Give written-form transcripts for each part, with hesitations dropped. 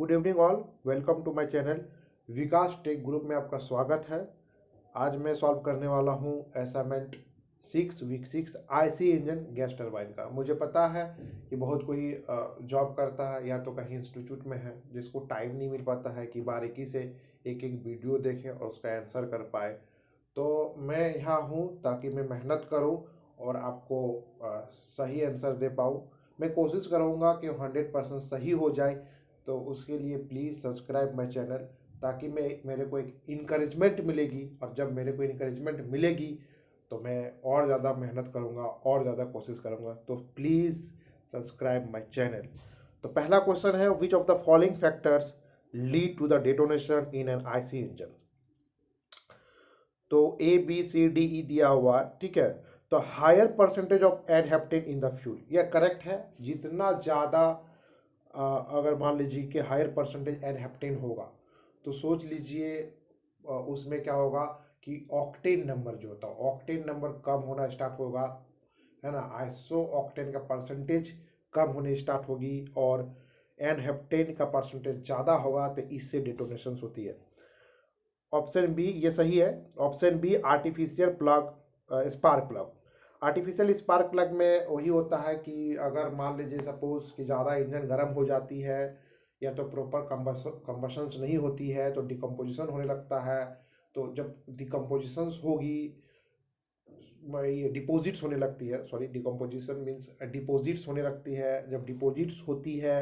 Good evening all, welcome to my channel. Vikas tech group में आपका स्वागत है। आज मैं सॉल्व करने वाला हूं assignment 6 week 6 IC engine gas turbine का। मुझे पता है कि बहुत कोई जॉब करता है या तो कहीं इंस्टीट्यूट में है जिसको टाइम नहीं मिल पाता है कि बारीकी से एक एक वीडियो देखें और उसका आंसर कर पाए। तो मैं यहाँ हूँ ताकि मैं मेहनत करूँ और आपको सही आंसर दे पाऊँ। मैं कोशिश करूँगा कि 100% सही हो जाए। तो उसके लिए प्लीज़ सब्सक्राइब माय चैनल, ताकि मेरे को एक इनकरेजमेंट मिलेगी, और जब मेरे को इनकरेजमेंट मिलेगी तो मैं और ज़्यादा मेहनत करूँगा और ज़्यादा कोशिश करूँगा। तो प्लीज़ सब्सक्राइब माय चैनल। तो पहला क्वेश्चन है, which of the following factors lead to the detonation in an IC engine. तो A B C D E दिया हुआ, ठीक है। तो higher percentage of heptane in the fuel, यह करेक्ट है। जितना ज़्यादा अगर मान लीजिए कि हायर परसेंटेज एडहेप्टेन होगा तो सोच लीजिए उसमें क्या होगा कि ऑक्टेन नंबर जो होता है, ऑक्टेन नंबर कम होना स्टार्ट होगा, है ना। आइसो ऑक्टेन का परसेंटेज कम होने स्टार्ट होगी और एनहेप्टेन का परसेंटेज ज़्यादा होगा, तो इससे डिटोनेशन होती है। ऑप्शन बी ये सही है। Option B artificial plug, spark plug. Artificial spark plug में वही होता है कि अगर मान लीजिए सपोज कि ज़्यादा इंजन गर्म हो जाती है या तो प्रॉपर कंबशंस नहीं होती है तो डिकम्पोजिशन होने लगता है। तो जब डिकम्पोजिशंस होगी, ये डिपॉजिट्स होने लगती है, सॉरी डिकम्पोजिशन मीन्स डिपॉजिट्स होने लगती है। जब डिपॉजिट्स होती है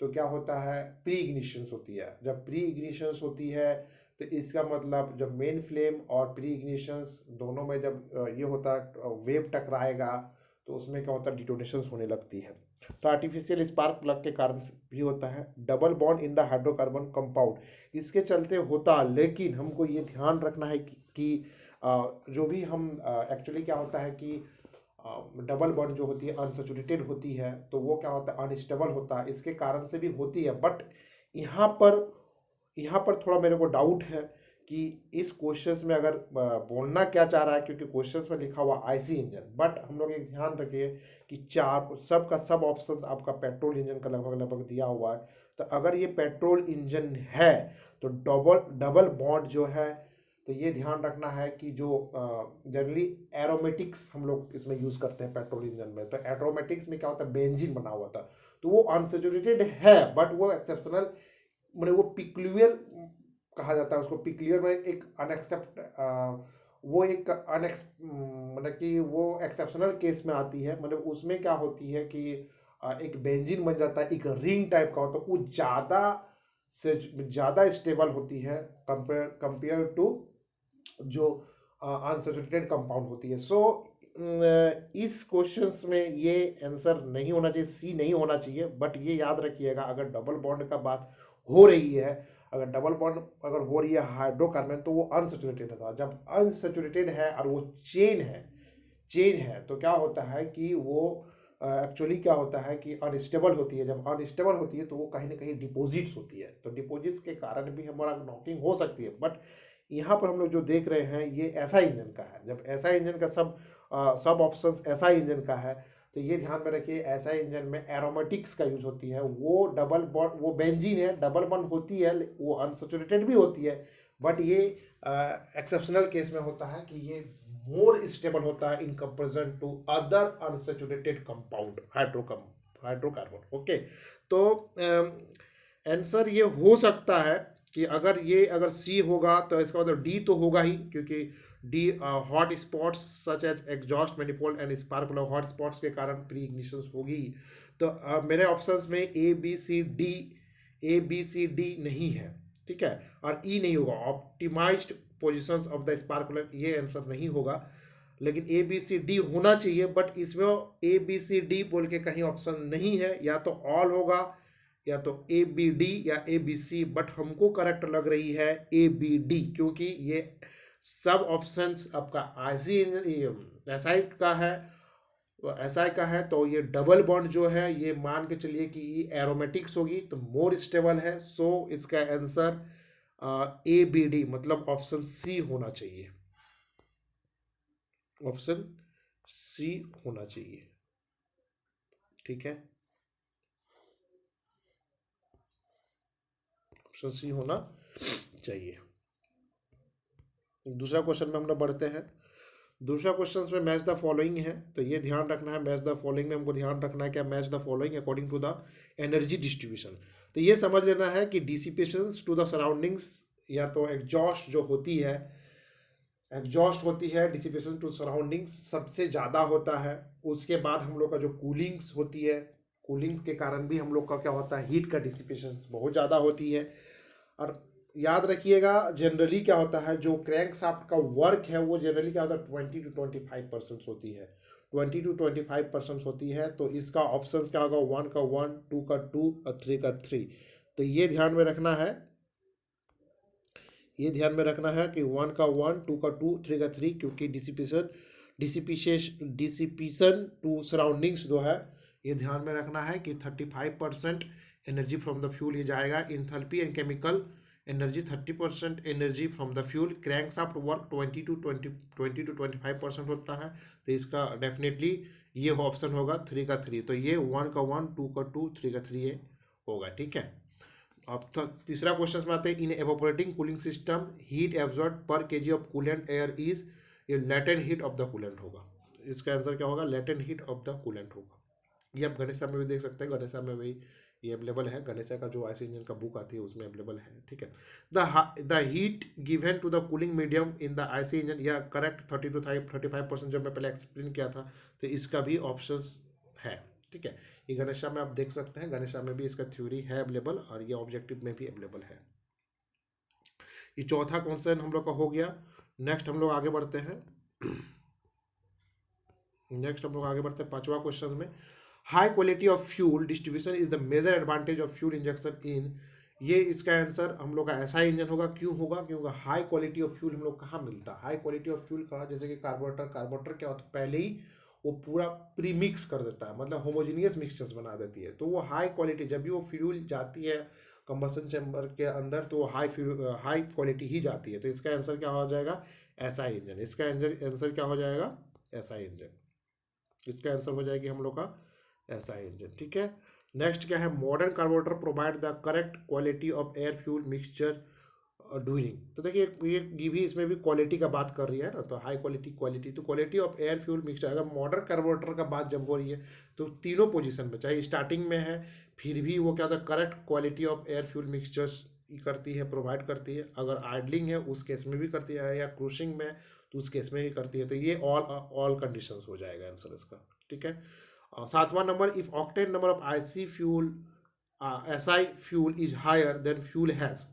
तो क्या होता है, प्री इग्निशंस होती है। जब प्री इग्निशंस होती है तो इसका मतलब जब मेन फ्लेम और प्री इग्निशंस दोनों में जब ये होता है वेव टकराएगा तो उसमें क्या होता है, डिटोनेशंस होने लगती है। तो आर्टिफिशियल स्पार्क प्लग के कारण भी होता है। Double bond in the hydrocarbon compound इसके चलते होता, लेकिन हमको ये ध्यान रखना है कि जो भी हम एक्चुअली क्या होता है कि डबल बॉन्ड जो होती है अनसैचुरेटेड होती है, तो वो क्या होता है, अनस्टेबल होता है। इसके कारण से भी होती है। बट यहाँ पर यहाँ पर थोड़ा मेरे को डाउट है कि इस क्वेश्चंस में अगर बोलना क्या चाह रहा है, क्योंकि क्वेश्चंस में लिखा हुआ आईसी इंजन, बट हम लोग एक ध्यान रखिए कि चार सब का सब ऑप्शन आपका पेट्रोल इंजन का लगभग लगभग दिया हुआ है। तो अगर ये पेट्रोल इंजन है तो डबल डबल बॉन्ड जो है, तो ये ध्यान रखना है कि जो जनरली एरोमेटिक्स हम लोग इसमें यूज़ करते हैं पेट्रोल इंजन में। तो एरोमेटिक्स में क्या होता है, बेंजीन बना हुआ था, तो वो अनसेचुरेटेड है बट वो एक्सेप्शनल, मतलब वो पिक्यूलियर कहा जाता है उसको। पिक्यूलियर में एक अनएक्सेप्ट, वो एक मतलब कि वो एक्सेप्शनल केस में आती है। मतलब उसमें क्या होती है कि एक बेंजीन बन जाता है, एक रिंग टाइप का होता है, वो ज़्यादा से ज़्यादा स्टेबल होती है कंपेयर कंपेयर टू जो अनसैचुरेटेड कंपाउंड होती है। सो इस क्वेश्चंस में ये आंसर नहीं होना चाहिए, सी नहीं होना चाहिए। बट ये याद रखिएगा, अगर डबल बॉन्ड का बात हो रही है, अगर डबल बॉन्ड अगर हो रही है हाइड्रोकार्बन, तो वो अनसैचुरेटेड था। जब अनसैचुरेटेड है और वो चेन है तो क्या होता है कि वो एक्चुअली क्या होता है कि अनस्टेबल होती है। जब अनस्टेबल होती है तो वो कहीं ना कहीं डिपॉजिट्स होती है, तो डिपॉजिट्स के कारण भी हमारा नॉकिंग हो सकती है। बट यहाँ पर हम लोग जो देख रहे हैं ये ऐसा इंजन का है। जब ऐसा इंजन का सब ऑप्शंस ऐसा इंजन का है, तो ये ध्यान में रखिए ऐसा इंजन में एरोमेटिक्स का यूज होती है। वो डबल बॉन्ड, वो बेंजीन है, डबल बॉन्ड होती है, वो अनसैचुरेटेड भी होती है। बट ये एक्सेप्शनल केस में होता है कि ये मोर स्टेबल होता है in comparison to other unsaturated compound hydrocarbon. Okay, तो आंसर ये हो सकता है कि अगर सी होगा तो इसका मतलब डी तो होगा ही, क्योंकि the hot spots such as exhaust manifold and spark plug, hot spots के कारण प्री इग्निशन होगी। तो मेरे ऑप्शंस में ए बी सी डी नहीं है, ठीक है, और ई नहीं होगा। Optimized position of the spark plug, ये आंसर नहीं होगा। लेकिन ए बी सी डी होना चाहिए, बट इसमें ए बी सी डी बोल के कहीं ऑप्शन नहीं है। या तो ऑल होगा या तो ए बी डी या ए बी सी, बट हमको करेक्ट लग रही है ए बी डी, क्योंकि ये सब ऑप्शंस आपका आईसी एस आई का है। एस आई का है तो ये डबल बॉन्ड जो है ये मान के चलिए कि ये एरोमेटिक्स होगी तो मोर स्टेबल है। सो इसका आंसर ए बी डी मतलब ऑप्शन सी होना चाहिए। ऑप्शन सी होना चाहिए, ठीक है। ऑप्शन सी होना चाहिए। दूसरा क्वेश्चन में हम लोग बढ़ते हैं। दूसरा क्वेश्चन में मैच द फॉलोइंग है, तो ये ध्यान रखना है, मैच द फॉलोइंग में हमको ध्यान रखना है क्या, match the following according to the energy distribution. तो ये समझ लेना है कि डिसिपेशन टू द सराउंडिंग्स, या तो एग्जॉस्ट जो होती है, एग्जॉस्ट होती है डिसिपेशन टू सराउंडिंग्स सबसे ज़्यादा होता है। उसके बाद हम लोग का जो कूलिंग्स होती है, कूलिंग के कारण भी हम लोग का क्या होता है, हीट का डिसिपेशन बहुत ज़्यादा होती है। और याद रखिएगा जनरली क्या होता है, जो क्रैंक शाफ्ट का वर्क है वो जनरली क्या होता है 20 to 25% होती है, 20 to 25% होती है। तो इसका ऑप्शन क्या होगा, 1 का 1, 2 का 2 और 3 का 3। तो ये ध्यान में रखना है, ये ध्यान में रखना है कि 1 का 1, 2 का 2, 3 का 3, क्योंकि डिसिपिशन टू सराउंडिंग्स जो है, ये ध्यान में रखना है कि 35% एनर्जी फ्रॉम द फ्यूल ये जाएगा। Enthalpy and chemical energy 30% energy from the fuel. Crankshaft work 20 to 25% होता है। तो इसका डेफिनेटली ये ऑप्शन होगा 3 का 3। तो ये 1 का 1, 2 का 2, 3 का 3 ये होगा, ठीक है। अब तीसरा क्वेश्चन में आते हैं, in evaporating cooling system heat absorb per kg of coolant air is, ये latent heat of the coolant होगा। इसका आंसर क्या होगा, latent heat of the coolant होगा। ये आप गणेशा में भी देख सकते हैं, गणेशा में भी ये अवेलेबल है, गणेशा का जो आईसी इंजन का बुक आती है उसमें अवेलेबल है, ठीक है। The heat given to the cooling medium in the IC engine, या करेक्ट 30 to 35% जो मैं पहले एक्सप्लेन किया था, तो इसका भी ऑप्शन है, ठीक है। ये गणेशा में आप देख सकते हैं, गणेशा में भी इसका थ्योरी है अवेलेबल, और ये ऑब्जेक्टिव में भी अवेलेबल है। ये चौथा क्वेश्चन हम लोग का हो गया। नेक्स्ट हम लोग आगे बढ़ते हैं, पांचवा क्वेश्चन में, high quality of fuel distribution is the major advantage of fuel injection in, ये इसका आंसर हम लोग का ऐसा इंजन होगा। क्यों होगा, क्योंकि हाई क्वालिटी ऑफ फ्यूल हम लोग कहाँ मिलता है, हाई क्वालिटी ऑफ फ्यूल कहाँ, जैसे कि कार्बोरेटर क्या होता है, पहले ही वो पूरा प्री मिक्स कर देता है, मतलब होमोजीनियस मिक्सचर्स बना देती है। तो वो हाई क्वालिटी, जब भी वो फ्यूल जाती है कंबसन चैम्बर के अंदर, तो हाई क्वालिटी ही जाती है। तो इसका आंसर क्या हो जाएगा, ऐसा इंजन। इसका आंसर क्या हो जाएगा, ऐसा इंजन। इसका आंसर हो जाएगी हम लोग का ऐसा इंजन, ठीक है। नेक्स्ट क्या है, modern carburettor provide the correct quality of air fuel mixture during. तो देखिए ये भी इसमें भी क्वालिटी का बात कर रही है ना, तो हाई क्वालिटी, तो quality of air fuel mixture, अगर मॉडर्न कार्बोरेटर का बात जब हो रही है, तो तीनों पोजीशन में, चाहे स्टार्टिंग में है फिर भी वो क्या होता है, correct quality of air fuel mixtures करती है, प्रोवाइड करती है। अगर आइडलिंग है उस केस में भी करती है, या क्रूसिंग में तो उस केस में भी करती है। तो ये ऑल कंडीशंस हो जाएगा आंसर इसका, ठीक है। सातवां नंबर, if octane number of IC fuel SI fuel is higher than fuel has.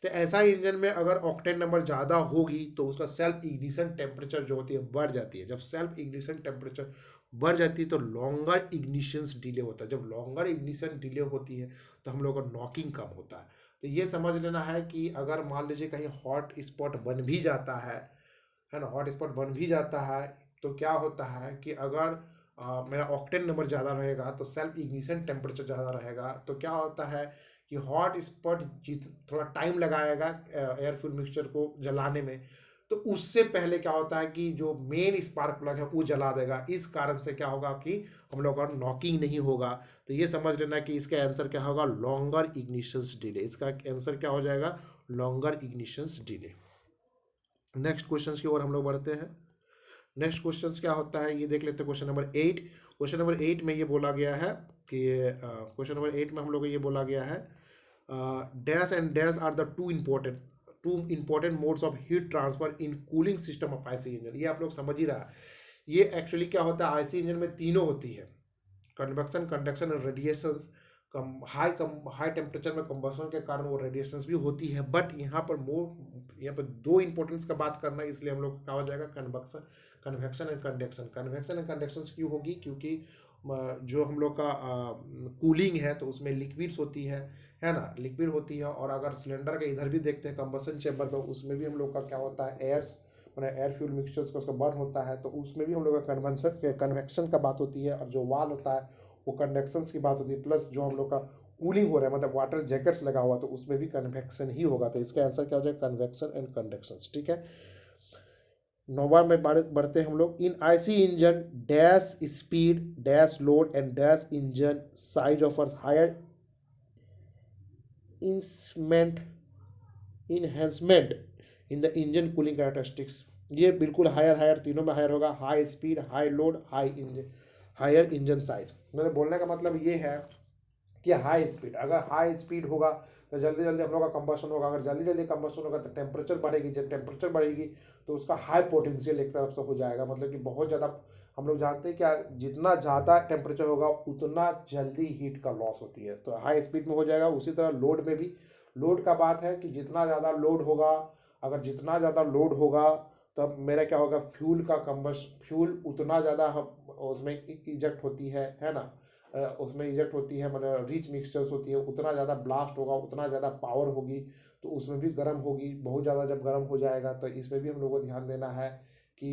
तो एसआई इंजन में अगर ऑक्टेन नंबर ज़्यादा होगी तो उसका सेल्फ इग्निशन टेम्परेचर जो होती है बढ़ जाती है। जब सेल्फ इग्निशन टेम्परेचर बढ़ जाती है तो लॉन्गर इग्निशंस डिले होता है। जब लॉन्गर इग्निशन डिले होती है तो हम लोग का नॉकिंग कम होता है। तो ये समझ लेना है कि अगर मान लीजिए कहीं हॉट स्पॉट बन भी जाता है ना, हॉट स्पॉट बन भी जाता है, तो क्या होता है कि अगर मेरा ऑक्टेन नंबर ज़्यादा रहेगा तो सेल्फ इग्निशन टेम्परेचर ज़्यादा रहेगा, तो क्या होता है कि हॉट स्पॉट थोड़ा टाइम लगाएगा एयर फ्यूल मिक्सचर को जलाने में, तो उससे पहले क्या होता है कि जो मेन स्पार्क प्लग है वो जला देगा। इस कारण से क्या होगा कि हम लोग का नॉकिंग नहीं होगा। तो ये समझ लेना कि इसका आंसर क्या होगा, लॉन्गर इग्निशंस डिले। इसका आंसर क्या हो जाएगा, लॉन्गर इग्निशंस डिले। नेक्स्ट क्वेश्चन की ओर हम लोग बढ़ते हैं। नेक्स्ट क्वेश्चन क्या होता है ये देख लेते हैं। क्वेश्चन नंबर 8, क्वेश्चन नंबर 8 में ये बोला गया है कि क्वेश्चन नंबर 8 में हम लोग को ये बोला गया है, dash and dash are the two important modes of heat transfer in cooling system of IC engine. ये आप लोग समझ ही रहा है। ये एक्चुअली क्या होता है, आईसी इंजन में तीनों होती है, कन्वेक्शन, कंडक्शन और रेडिएशंस। हाई टेम्परेचर में कंबशन के कारण वो रेडिएशंस भी होती है। बट यहाँ पर दो इंपॉर्टेंस का बात करना है, इसलिए हम लोग क्या हो जाएगा, convection and conduction. Convection and conduction क्यों होगी, क्योंकि जो हम लोग का कूलिंग है तो उसमें लिक्विड्स होती है ना, लिक्विड होती है। और अगर सिलेंडर के इधर भी देखते हैं कंबशन चैम्बर में, उसमें भी हम लोग का क्या होता है, एयर फ्यूल मिक्सचर्स का उसका बर्न होता है, तो उसमें भी हम लोग का कन्वेक्शन का बात होती है। और जो वाल होता है वो कंडक्शंस की बात होती है। प्लस जो हम लोग का कूलिंग हो रहा है, मतलब वाटर जैकेट्स लगा हुआ, तो उसमें भी कन्वेक्शन ही होगा। तो इसका आंसर क्या हो जाएगा, कन्वेक्शन एंड कंडक्शन, ठीक है। नौवां में बढ़ते हम लोग, in IC engine dash speed dash load and dash engine size offers higher enhancement in the engine cooling characteristics. ये बिल्कुल हायर हायर तीनों में हायर होगा, high speed, high load, higher engine size. मेरे बोलने का मतलब ये है कि हाई स्पीड, अगर हाई स्पीड होगा तो जल्दी जल्दी हम लोग का कंबशन होगा, अगर जल्दी जल्दी कंबशन होगा तो टेम्परेचर बढ़ेगी, जब टेम्परेचर बढ़ेगी तो उसका हाई पोटेंशियल एक तरफ से हो जाएगा, मतलब कि बहुत ज़्यादा, हम लोग जानते हैं क्या, जितना ज़्यादा टेम्परेचर होगा उतना जल्दी हीट का लॉस होती है, तो हाई स्पीड में हो जाएगा। उसी तरह लोड में भी, लोड का बात है कि जितना ज़्यादा लोड होगा, अगर जितना ज़्यादा लोड होगा तब मेरा क्या होगा, फ्यूल का फ्यूल उतना ज़्यादा उसमें इजेक्ट होती है ना, उसमें इजेक्ट होती है, मतलब रिच मिक्सचर्स होती है, उतना ज़्यादा ब्लास्ट होगा, उतना ज़्यादा पावर होगी, तो उसमें भी गर्म होगी, बहुत ज़्यादा जब गर्म हो जाएगा तो इसमें भी हम लोग को ध्यान देना है कि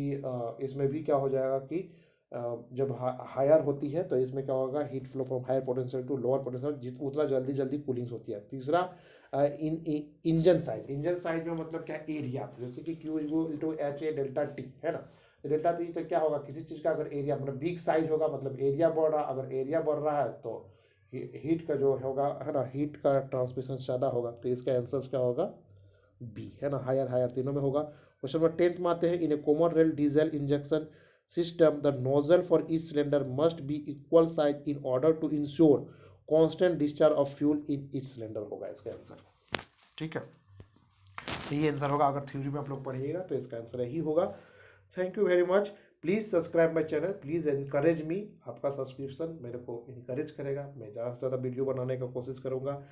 इसमें भी क्या हो जाएगा कि जब हायर होती है तो इसमें क्या होगा, heat flow from higher potential to lower potential, जित उतना जल्दी जल्दी कूलिंग होती है। तीसरा इंजन साइज, इंजन साइज में मतलब क्या, एरिया, जैसे कि Q equal to H A delta T है ना, डेल्टा टी तो क्या होगा, किसी चीज़ का अगर एरिया मतलब बिग साइज होगा मतलब एरिया बढ़ रहा, अगर एरिया बढ़ रहा है तो हीट का जो होगा है ना, हीट का ट्रांसमिशन ज़्यादा होगा, तो इसका आंसर क्या होगा, बी है ना, हायर हायर तीनों में होगा। क्वेश्चन नंबर 10 में आते हैं, in a common rail diesel injection system the nozzle for each cylinder must be equal size in order to ensure constant discharge of fuel in each cylinder, होगा इसका answer. ठीक है, यही आंसर होगा, अगर थ्योरी में आप लोग पढ़िएगा तो इसका आंसर यही होगा। Thank you very much. Please subscribe my channel, please encourage me. आपका सब्सक्रिप्शन मेरे को इनकरेज करेगा, मैं ज़्यादा से ज़्यादा वीडियो बनाने का कोशिश करूँगा।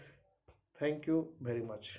Thank you very much.